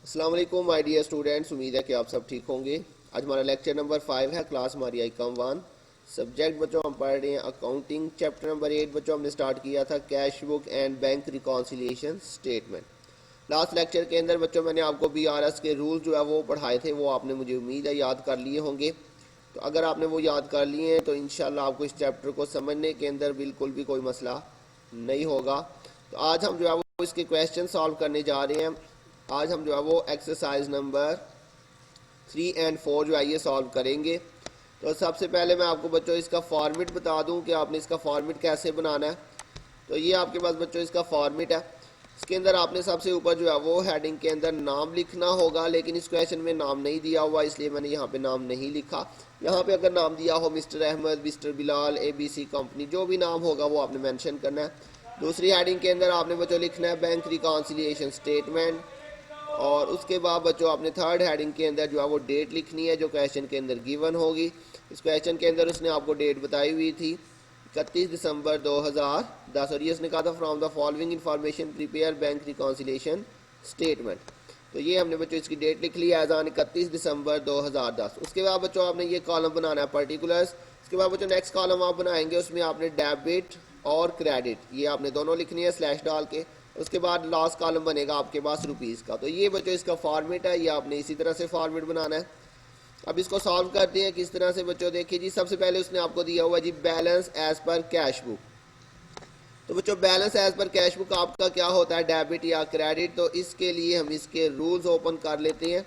अस्सलाम वालेकुम my dear students, उम्मीद है कि आप सब ठीक होंगे। आज हमारा लेक्चर नंबर 5 है, क्लास हमारी आईकॉम 1। सब्जेक्ट बच्चों हम पढ़ रहे हैं अकाउंटिंग। चैप्टर नंबर 8 बच्चों हमने स्टार्ट किया था cash book and bank reconciliation statement. Last lecture के अंदर बच्चों मैंने आपको BRS के रूल जो है वो पढ़ाए थे, वो आपने मुझे उम्मीद है याद कर लिए होंगे। तो अगर आपने वो याद कर लिए हैं तो इंशाल्लाह आपको इस चैप्टर को समझने के अंदर बिल्कुल भी कोई मसला नहीं होगा। तो आज हम जो है वो इसके क्वेश्चन सॉल्व करने जा रहे हैं। आज हम जो है वो एक्सरसाइज नंबर 3 एंड 4 जो है ये सॉल्व करेंगे। तो सबसे पहले मैं आपको बच्चों इसका फॉर्मेट बता दूं कि आपने इसका फॉर्मेट कैसे बनाना है। तो ये आपके पास बच्चों इसका फॉर्मेट है। इसके अंदर आपने सबसे ऊपर जो है वो हेडिंग के अंदर नाम लिखना होगा, लेकिन इस क्वेश्चन में नाम नहीं दिया हुआ इसलिए मैंने यहाँ पे नाम नहीं लिखा। यहाँ पे अगर नाम दिया हो mister Ahmed, mister Bilal, ABC company, जो भी नाम होगा वो आपने मेंशन करना है। दूसरी हेडिंग के अंदर आपने बच्चों लिखना है बैंक रिकॉन्सिलिएशन स्टेटमेंट, और उसके बाद बच्चों आपने थर्ड हेडिंग के अंदर जो है वो डेट लिखनी है जो क्वेश्चन के अंदर गिवन होगी। इस क्वेश्चन के अंदर उसने आपको डेट बताई हुई थी 31 दिसंबर 2010, और ये उसने कहा था from the following information prepare bank reconciliation statement. तो ये हमने बच्चों इसकी डेट लिख ली एज ऑन 31 दिसंबर 2010। उसके बाद बच्चों आपने ये कॉलम बनाना है पर्टिकुलर्स। उसके बाद बच्चों नेक्स्ट कॉलम आप बनाएंगे, उसमें आपने डेबिट और क्रेडिट ये आपने दोनों लिखनी है स्लैश डाल के। उसके बाद लास्ट कॉलम बनेगा आपके पास रुपीज़ का। तो ये बच्चों इसका फॉर्मेट है, ये आपने इसी तरह से फॉर्मेट बनाना है। अब इसको सॉल्व करते हैं किस तरह से बच्चों। देखिए जी, सबसे पहले उसने आपको दिया हुआ जी balance as per cash book. तो बच्चों balance as per cash book आपका क्या होता है, डेबिट या क्रेडिट। तो इसके लिए हम इसके रूल्स ओपन कर लेते हैं।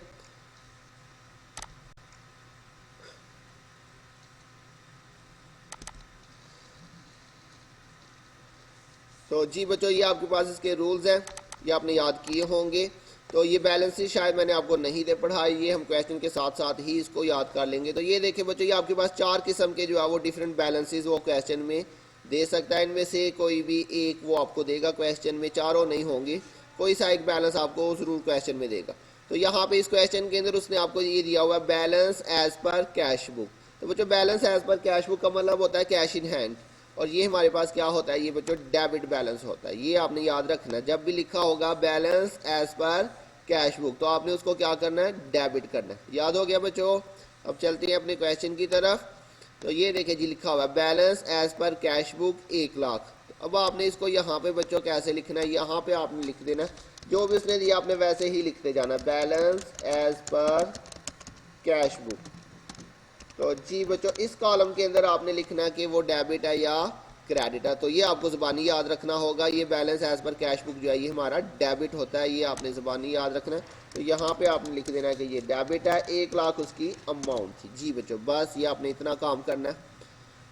तो जी बच्चों ये आपके पास इसके रूल्स हैं, ये आपने याद किए होंगे। तो ये बैलेंसेस शायद मैंने आपको नहीं दे पढ़ाई, ये हम क्वेश्चन के साथ साथ ही इसको याद कर लेंगे। तो ये देखिए बच्चों, ये आपके पास 4 किस्म के जो है वो डिफरेंट बैलेंसेस वो क्वेश्चन में दे सकता है। इनमें से कोई भी एक वो आपको देगा क्वेश्चन में, चारों नहीं होंगे, कोई सा एक बैलेंस आपको उस रूल क्वेश्चन में देगा। तो यहाँ पे इस क्वेश्चन के अंदर उसने आपको ये दिया हुआ है balance as per cash book. तो बच्चों balance as per cash book का मतलब होता है कैश इन हैंड, और ये हमारे पास क्या होता है, ये बच्चों डेबिट बैलेंस होता है। ये आपने याद रखना है, जब भी लिखा होगा balance as per cash book तो आपने उसको क्या करना है, डेबिट करना है। याद हो गया बच्चों। अब चलते हैं अपने क्वेश्चन की तरफ। तो ये देखिए जी लिखा हुआ है balance as per cash book 1 lakh. तो अब आपने इसको यहाँ पे बच्चों कैसे लिखना है, यहाँ पे आपने लिख देना जो भी उसने दिया आपने वैसे ही लिखते जाना, balance as per cash book. तो जी बच्चों इस कॉलम के अंदर आपने लिखना है कि वो डेबिट है या क्रेडिट है। तो ये आपको ज़बानी याद रखना होगा, ये balance as per cash book जो है ये हमारा डेबिट होता है, ये आपने ज़बानी याद रखना है। तो यहाँ पे आपने लिख देना है कि ये डेबिट है, 1 लाख उसकी अमाउंट थी। जी बच्चों बस ये आपने इतना काम करना है।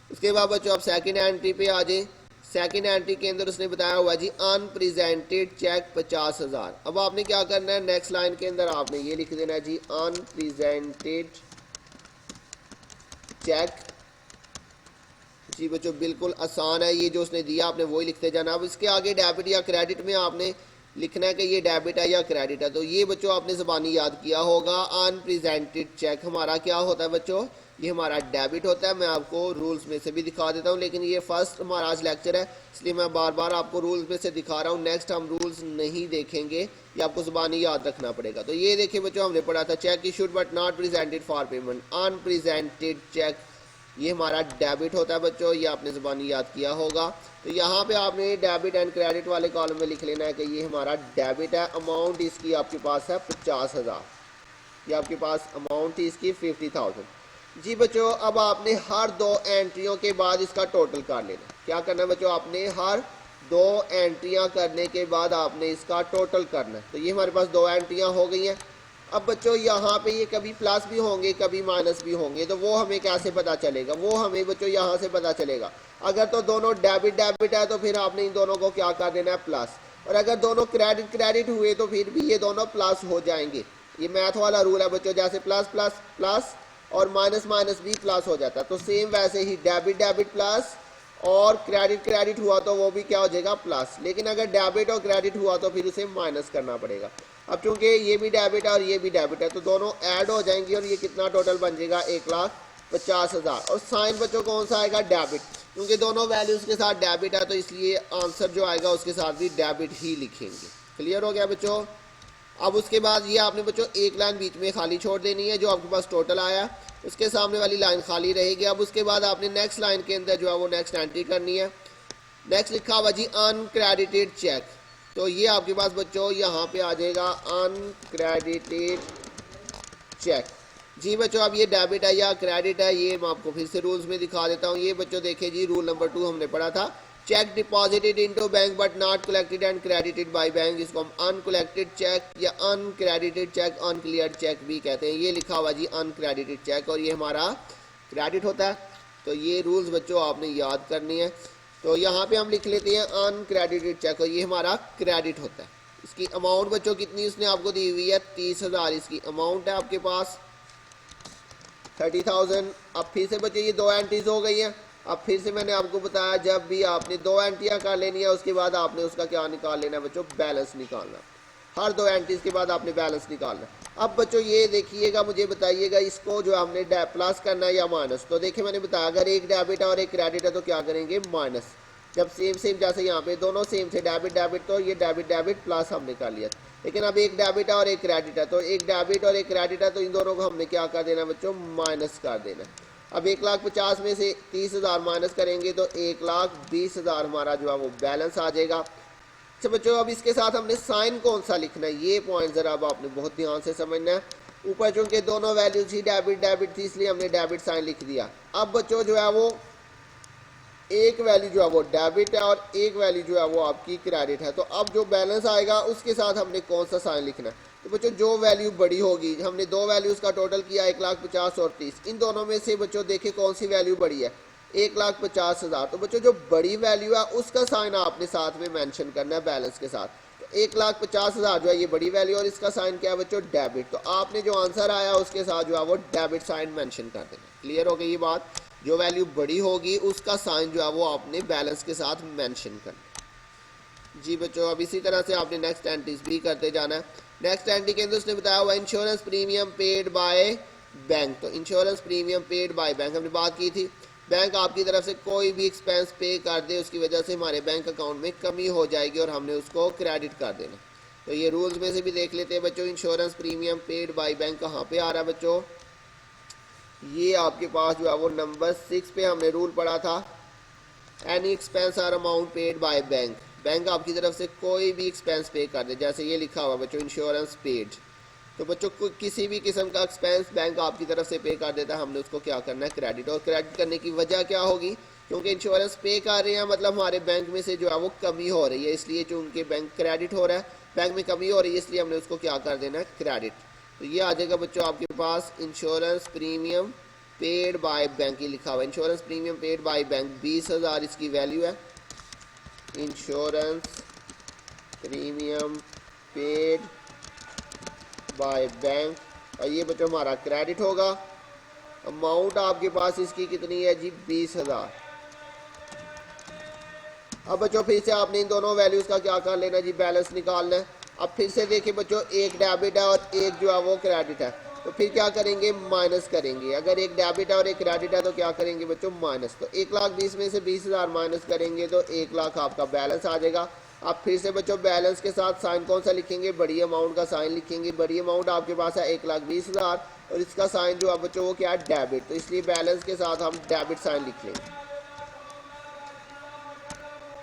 उसके बाद बच्चों आप सेकेंड एंट्री पे आ जाए। सेकेंड एंट्री के अंदर उसने बताया हुआ जी अनप्रेजेंटेड चेक 50,000। अब आपने क्या करना है, नेक्स्ट लाइन के अंदर आपने ये लिख देना है जी अनप्रेजेंटेड चेक। जी बच्चों बिल्कुल आसान है, ये जो उसने दिया आपने वही लिखते जाना। अब इसके आगे डेबिट या क्रेडिट में आपने लिखना है कि ये डेबिट है या क्रेडिट है। तो ये बच्चों आपने ज़बानी याद किया होगा, अनप्रेजेंटेड चेक हमारा क्या होता है बच्चों, ये हमारा डेबिट होता है। मैं आपको रूल्स में से भी दिखा देता हूँ, लेकिन ये फर्स्ट हमारा आज लेक्चर है इसलिए मैं बार बार आपको रूल्स में से दिखा रहा हूँ। नेक्स्ट हम रूल्स नहीं देखेंगे, ये आपको ज़बानी याद रखना पड़ेगा। तो ये देखिए बच्चों हमने पढ़ा था cheque issued but not presented for payment, unpresented cheque ये हमारा डेबिट होता है बच्चों, ये आपने ज़बानी याद किया होगा। तो यहाँ पे आपने डेबिट एंड क्रेडिट वाले कॉलम में लिख लेना है कि ये हमारा डेबिट है, अमाउंट इसकी आपके पास है 50,000, ये आपके पास अमाउंट इसकी 50,000। जी बच्चों अब आपने हर 2 एंट्रियों के बाद इसका टोटल कर लेना। क्या करना है बच्चों, आपने हर 2 एंट्रियाँ करने के बाद आपने इसका टोटल करना है। तो ये हमारे पास 2 एंट्रियाँ हो गई हैं। अब बच्चों यहाँ पे ये कभी प्लस भी होंगे कभी माइनस भी होंगे, तो वो हमें कैसे पता चलेगा, वो हमें बच्चों यहाँ से पता चलेगा। अगर तो दोनों डेबिट डेबिट है तो फिर आपने इन दोनों को क्या कर देना है, प्लस। और अगर दोनों क्रेडिट क्रेडिट हुए तो फिर भी ये दोनों प्लस हो जाएंगे। ये मैथ वाला रूल है बच्चों, जैसे प्लस प्लस प्लस और माइनस माइनस भी प्लस हो जाता है। तो सेम वैसे ही डेबिट डेबिट प्लस और क्रेडिट क्रेडिट हुआ तो वो भी क्या हो जाएगा, प्लस। लेकिन अगर डेबिट और क्रेडिट हुआ तो फिर उसे माइनस करना पड़ेगा। अब चूंकि ये भी डेबिट है और ये भी डेबिट है तो दोनों ऐड हो जाएंगी और ये कितना टोटल बन जाएगा, 1,50,000। और साइन बच्चों कौन सा आएगा, डेबिट, क्योंकि दोनों वैल्यूज के साथ डेबिट है तो इसलिए आंसर जो आएगा उसके साथ भी डेबिट ही लिखेंगे। क्लियर हो गया बच्चों। अब उसके बाद ये आपने बच्चों एक लाइन बीच में खाली छोड़ देनी है, जो आपके पास टोटल आया उसके सामने वाली लाइन खाली रहेगी। अब उसके बाद आपने नेक्स्ट लाइन के अंदर जो है वो नेक्स्ट एंट्री करनी है। नेक्स्ट लिखा हुआ जी अनक्रेडिटेड चेक, तो ये आपके पास बच्चों यहाँ पे आ जाएगा अनक्रेडिटेड चेक। जी बच्चों अब ये डेबिट है या क्रेडिट है ये मैं आपको फिर से रूल्स में दिखा देता हूँ। ये बच्चों देखिए जी रूल नंबर 2 हमने पढ़ा था, check deposited into bank but not collected and credited by bank, इसको हम अनकलेक्टेड चेक या अनक्रेडिटेड चेक अनक्लियर्ड चेक भी कहते हैं। ये लिखा हुआ जी अनक्रेडिटेड चेक और ये हमारा क्रेडिट होता है। तो ये रूल्स बच्चों आपने याद करनी है। तो यहाँ पे हम लिख लेते हैं अनक्रेडिटेड चेक और ये हमारा क्रेडिट होता है। इसकी अमाउंट बच्चों कितनी उसने आपको दी हुई है 30,000 इसकी अमाउंट है आपके पास 30,000। अब फिर से बच्चों ये दो एंट्रीज हो गई हैं। अब फिर से मैंने आपको बताया जब भी आपने दो एंट्रियां कर लेनी है उसके बाद आपने उसका क्या निकाल लेना है बच्चों, बैलेंस निकालना। हर दो एंट्रीज के बाद आपने बैलेंस निकालना। अब बच्चों ये देखिएगा मुझे बताइएगा इसको जो हमने प्लस करना है या माइनस। तो देखिए मैंने बताया अगर एक डेबिट है और एक क्रेडिट है तो क्या करेंगे माइनस। जब सेम सेम जैसे यहाँ पे दोनों सेम थे डेबिट डेबिट तो ये डेबिट डेबिट प्लस हमने कर लिया। लेकिन अब एक डेबिट है और एक क्रेडिट है तो एक डेबिट और एक क्रेडिट है तो इन दोनों को हमने क्या कर देना बच्चों, माइनस कर देना। अब 1,50,000 में से 30,000 माइनस करेंगे तो 1,20,000 हमारा जो है वो बैलेंस आ जाएगा। अच्छा बच्चों अब इसके साथ हमने साइन कौन सा लिखना है ये पॉइंट ज़रा अब आपने बहुत ध्यान से समझना है। ऊपर चूंकि दोनों वैल्यूज ही डेबिट डेबिट थी इसलिए हमने डेबिट साइन लिख दिया। अब बच्चों जो है वो एक वैल्यू जो है वो डेबिट है और एक वैल्यू जो है वो आपकी क्रेडिट है। तो अब जो बैलेंस आएगा उसके साथ हमने कौन सा साइन लिखना है। तो बच्चों जो वैल्यू बड़ी होगी, हमने दो वैल्यूज़ का टोटल किया 1,50,000 और 30, इन दोनों में से बच्चों देखें कौन सी वैल्यू बड़ी है 1,50,000। तो बच्चों जो बड़ी वैल्यू है उसका साइन आपने साथ में मेंशन करना है बैलेंस के साथ। तो 1,50,000 जो है ये बड़ी वैल्यू और इसका साइन क्या है बच्चों, डेबिट। तो आपने जो आंसर आया उसके साथ जो है वो डेबिट साइन मेंशन कर देना। क्लियर हो गई ये बात। जो वैल्यू बड़ी होगी उसका साइन जो है वो आपने बैलेंस के साथ मेंशन करना। जी बच्चों अब इसी तरह से आपने नेक्स्ट एंट्रीज भी करते जाना है। नेक्स्ट एंट्री के अंदर उसने बताया हुआ insurance premium paid by bank. तो insurance premium paid by bank हमने बात की थी, बैंक आपकी तरफ से कोई भी एक्सपेंस पे कर दे उसकी वजह से हमारे बैंक अकाउंट में कमी हो जाएगी और हमने उसको क्रेडिट कर देना। तो ये रूल्स में से भी देख लेते हैं बच्चों। Insurance premium paid by bank कहाँ पे आ रहा है बच्चों, ये आपके पास जो है वो नंबर 6 पे हमने रूल पढ़ा था। Any expense or amount paid by bank, bank आपकी तरफ से कोई भी एक्सपेंस पे कर दे, जैसे ये लिखा हुआ बच्चों इंश्योरेंस पेड। तो बच्चों को किसी भी किस्म का एक्सपेंस बैंक आपकी तरफ से पे कर देता है, हमने उसको क्या करना है क्रेडिट। और क्रेडिट करने की वजह क्या होगी, क्योंकि इंश्योरेंस पे कर रहे हैं मतलब हमारे बैंक में से जो है वो कमी हो रही है, इसलिए चूंकि बैंक क्रेडिट हो रहा है, बैंक में कमी हो रही है इसलिए हमने उसको क्या कर देना है क्रेडिट। तो ये आ जाएगा बच्चों आपके पास insurance premium paid by bank ही लिखा हुआ है। Insurance premium paid by bank 20,000 इसकी वैल्यू है। Insurance premium paid by bank और ये बच्चों हमारा क्रेडिट होगा। अमाउंट आपके पास इसकी कितनी है जी 20,000। अब बच्चों फिर से आपने इन दोनों वैल्यूज का क्या कर लेना जी, बैलेंस निकालना है। अब फिर से देखिए बच्चों एक डेबिट है और एक जो है वो क्रेडिट है, तो फिर क्या करेंगे माइनस करेंगे। अगर एक डेबिट है और एक क्रेडिट है तो क्या करेंगे बच्चों माइनस। तो 1,20,000 में से 20,000 माइनस करेंगे तो 1,00,000 आपका बैलेंस आ जाएगा। अब फिर से बच्चों बैलेंस के साथ साइन कौन सा लिखेंगे, बड़ी अमाउंट का साइन लिखेंगे। बड़ी अमाउंट आपके पास है 1,20,000 और इसका साइन जो है बच्चों वो क्या है डेबिट, तो इसलिए बैलेंस के साथ हम डेबिट साइन लिख लेंगे।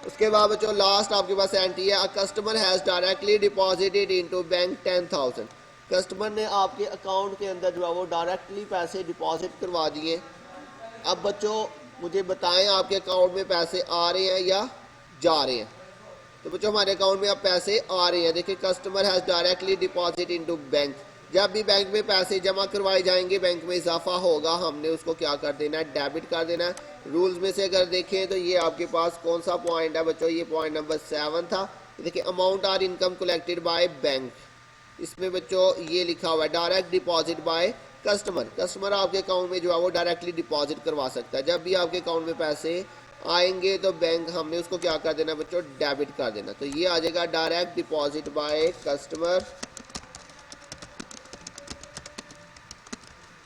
उसके बाद बच्चों लास्ट आपके पास एंट्री है, a customer has directly deposited into bank 10,000। Customer ने आपके अकाउंट के अंदर जो है वो डायरेक्टली पैसे डिपॉजिट करवा दिए। अब बच्चों मुझे बताएं आपके अकाउंट में पैसे आ रहे हैं या जा रहे हैं। तो बच्चों हमारे अकाउंट में अब पैसे आ रहे हैं। देखिए customer has directly deposit into bank, जब भी बैंक में पैसे जमा करवाए जाएंगे बैंक में इजाफा होगा, हमने उसको क्या कर देना है डेबिट कर देना है। रूल्स में से अगर देखें तो ये आपके पास कौन सा पॉइंट है बच्चों, ये पॉइंट नंबर 7 था। देखिए amount or income collected by bank, इसमें बच्चों ये लिखा हुआ है direct deposit by customer. Customer आपके अकाउंट में जो है वो डायरेक्टली डिपॉजिट करवा सकता है। जब भी आपके अकाउंट में पैसे आएंगे तो बैंक हमने उसको क्या कर देना बच्चों डेबिट कर देना। तो ये आ जाएगा डायरेक्ट डिपॉजिट बाय कस्टमर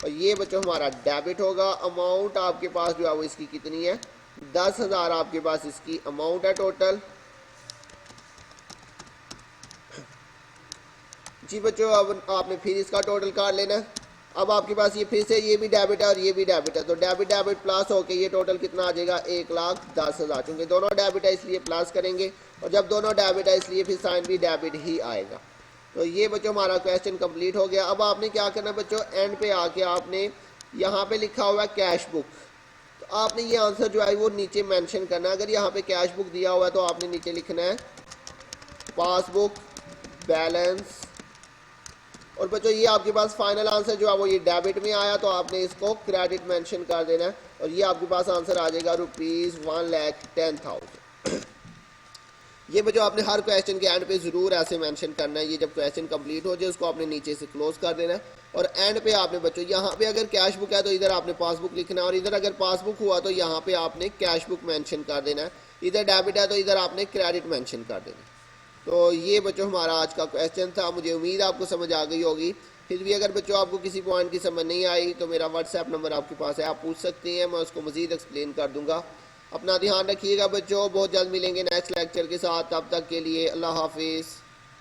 और ये बच्चों हमारा डेबिट होगा। अमाउंट आपके पास जो है वो इसकी कितनी है 10,000 आपके पास इसकी अमाउंट है टोटल। जी बच्चों, अब आपने फिर इसका टोटल काट लेना है। अब आपके पास ये फिर से ये भी डेबिट है और ये भी डेबिट है, तो डेबिट डेबिट प्लस होके ये टोटल कितना आ जाएगा 1,10,000। चूँकि दोनों डेबिट है इसलिए प्लस करेंगे, और जब दोनों डेबिट है इसलिए फिर साइन भी डेबिट ही आएगा। तो ये बच्चों हमारा क्वेश्चन कंप्लीट हो गया। अब आपने क्या करना बच्चों, एंड पे आके आपने यहाँ पे लिखा हुआ है कैश बुक, तो आपने ये आंसर जो है वो नीचे मेंशन करना है। अगर यहाँ पे कैश बुक दिया हुआ है तो आपने नीचे लिखना है पासबुक बैलेंस, और बच्चों ये आपके पास फाइनल आंसर जो है वो ये डेबिट में आया तो आपने इसको क्रेडिट मेंशन कर देना है, और ये आपके पास आंसर आ जाएगा ₹1,10,000। ये बच्चों आपने हर क्वेश्चन के एंड पे ज़रूर ऐसे मेंशन करना है। ये जब क्वेश्चन कंप्लीट हो जाए उसको आपने नीचे से क्लोज कर देना है, और एंड पे आपने बच्चों यहाँ पे अगर कैश बुक है तो इधर आपने पासबुक लिखना है, और इधर अगर पासबुक हुआ तो यहाँ पे आपने कैश बुक मेंशन कर देना है। इधर डेबिट है तो इधर आपने क्रेडिट मेंशन कर देना है। तो ये बच्चों हमारा आज का क्वेश्चन था। मुझे उम्मीद आपको समझ आ गई होगी। फिर भी अगर बच्चों आपको किसी पॉइंट की समझ नहीं आई तो मेरा व्हाट्सएप नंबर आपके पास है, आप पूछ सकते हैं, मैं उसको मज़ीद एक्सप्लेन कर दूंगा। अपना ध्यान रखिएगा बच्चों, बहुत जल्द मिलेंगे नेक्स्ट लेक्चर के साथ। तब तक के लिए अल्लाह हाफिज़।